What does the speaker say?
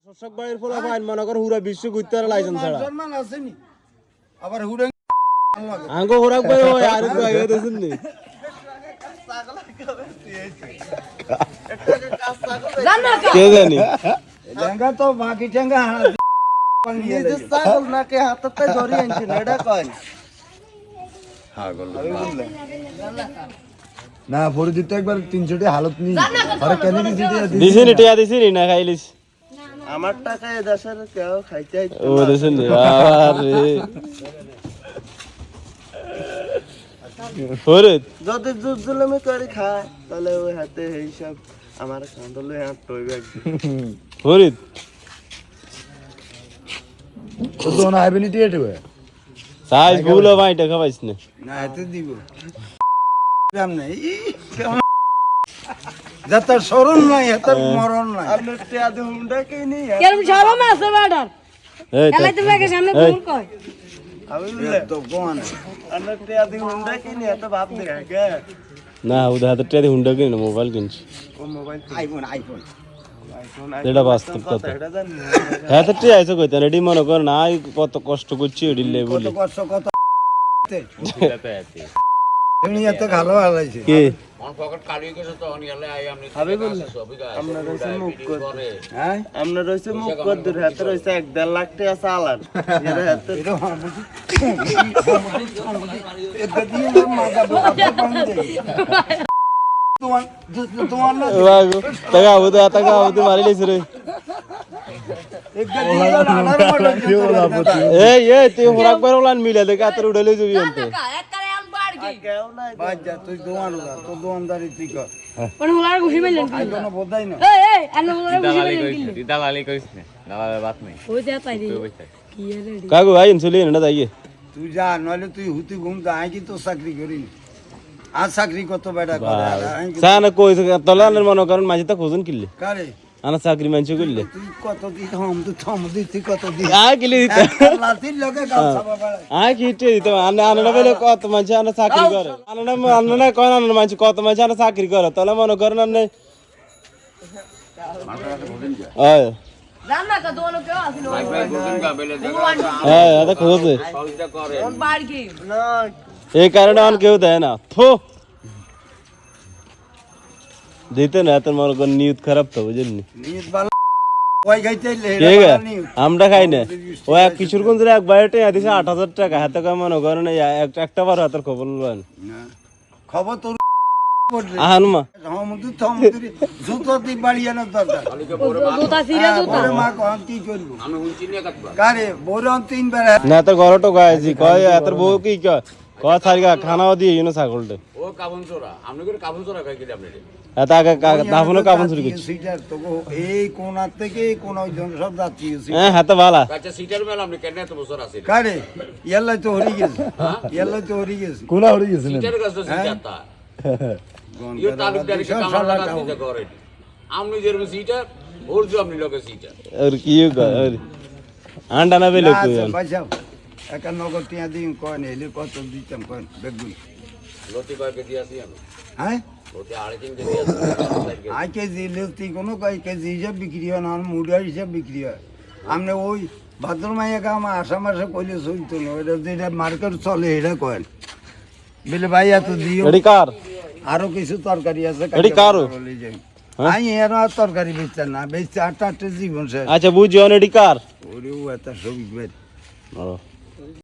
শশক বাড়ির ফলা ফাইন মনে কর হুরা বিশ্ব ঘুরতে লাইসেন্স ছাড়া আবার হুড়ে আঙ্গো হুরাক ভাই ওই আর তো আগে দেখুন নি কে জানি লেঙ্গা তো বাকি টেঙ্গা নিজে ছাগল নাকে হাততে ধরে আনছে নেড়া কয় না পরে দিতে একবার 300 টাকা হালত নি আরে কেন দিছি নি টিয়া দিছি নি না খাইলিস আমার টাকায় দেশের কেউ খাইতে ও দেখুন নি আরে হরে যদি দুধ জুলমি করে খায় তাহলে ওই হাতে হিসাব আমার কান্দলে হাত টইবে একদিন হরে তো দোনা আইবেনি টিয়েট হবে সাইজ ভুল ভাই টাকা পাইছ না না এতে দিব কাম নাই যত শরণ নাই এত মরণ নাই আপনি টিয়া দিমডা কে নি কেন শরম আছে বাডার এই এলাই তুমি কে সামনে ভুল কয় আমি বললে তো কোন আপনি টিয়া দিমডা কে নি এত ভাব দেখা কে না ওদের হাতে টিয়া হুন্ডা কিনে মোবাইল কিনছি ও মোবাইল আইফোন এটা বাস্তব কথা এটা জানি হাতে টিয়া আইছো কইতা রেডি মনে কর না কত কষ্ট করছি এডিলে বলি কত কষ্ট কত তুমি এত ভালো আলাইছে কি অন পকেট খালি গেছে তো অন গেলে আই আমনি ভাবে বললে আমরা রইছে মুখ কর হ্যাঁ আমরা রইছে মুখ কর দূর হাতে রইছে 1.5 লাখ টাকা চালান এর হাতে এটা দিয়ে মাগা তোমার না বাগো টাকা আবুতে মারি লইছ রে এই তুই হরাক বার ওলান মিলা দে কাতর উড়ালে যাবি অন্তে কেউ নাই বাজা তুই দোয়ান না তো দোয়ানদারি ঠিক কর কোন হুলার ঘুষি মেলেন কি কোনো বোধাই না এই আন্ন হুলার ঘুষি মেলেন কি দালালি কইছ না দালালের বাত নাই ওই যা তাই রে কি রে কাগো ভাই ইনসুলিন না যাইয়ে তুই যা নইলে তুই হুতি ঘুম দা আই কি তো চাকরি করি আর চাকরি কত বেটা করে সানা কই তলানের মনে করেন মাঝে তো খোঁজন কিল্লে কারে আনা চাকরি মানছে করলে তুই কত দি থম তুই কত দি আ কিলি দিতে লাতির লগে গাছা বাবা আ কিটে দিতে আনা বলে কত মানছে আনা চাকরি করে আনা কোন আনা মানছে কত মানছে আনা চাকরি করে তাহলে মনে করেন আনে আয় জানা কা দোনো কেউ আসিল ভাই বুঝুন গা বেলে হ্যাঁ এটা খোঁজে সহযোগিতা করে কোন বার কি না এই কারণে অন কেউ দেয় না থো দিতে না তোর মনে করেন নিউজ খারাপ তো বুঝলি নিজ বালা ওই গাইতে ঠিক আছে আমরা খাই না ও এক কিশোরগঞ্জের এক বাইরে দিছে ৮০০০ টাকা হাতে কাম মনে করেন একটা বার হাতের খবর লন খবর তোর পড়ছে আহানুমা থম জুতো দি বাড়িয়ে না দাদা জুতা সিরা জুতা ওরে মা কোন কি করব আমি হুঁচি নিয়ে কাটবা কারে বড়ন তিনবার না তোর ঘর তো গাইছি কয় তোর বউ কি কয় সারিগা খানাও দিয়ে ইনো ছাগলটা ও কাবন চোরা আপনি করে কাবন চোরা খাই কি আপনি এত আগে দাফনো কাবন চুরি করছি সিটার তো এই কোণা থেকে কোন জন সব যাচ্ছি হ্যাঁ হাতে ভালা আচ্ছা সিটার মেল আপনি কেন এত বছর আছে কারে ইয়াল্লাই তো হরি গেছে ইয়াল্লাই তো হরি গেছে কোনা হরি গেছে সিটার কাছে সিটার তা ইও তালুকদারি কে কামালা কাজ দিতে করে আপনি যেরকম সিটার ওর যে আপনি লোকে সিটার আর কি আর আন্ডা না বেলে কই বাঁচাও একা নগর টিয়া দিন কয় নেলে কত দিতাম কয় বেগুন লতি কয় কেজি আছে আমি হ্যাঁ লতি 2.5 কেজি আছে আই কেজি লেতি কোনো কয় কেজি হিসাব বিক্রি হয় না মুড়ার হিসাব বিক্রি হয় আপনি ওই ভাদ্র মাইয়া কাম আষাঢ় মাসে কইলে চলতো না ওইটা যেটা মার্কেট চলে এটা কয়েন বলে ভাই এত দিও এডি কার আরো কিছু তরকারি আছে এডি কারো? আমি এর আর তরকারি বেচতেন না বেচতে 8টা জীবন শেষ আচ্ছা বুঝি অন এডি কার ওরে ও এত সবিক বের ও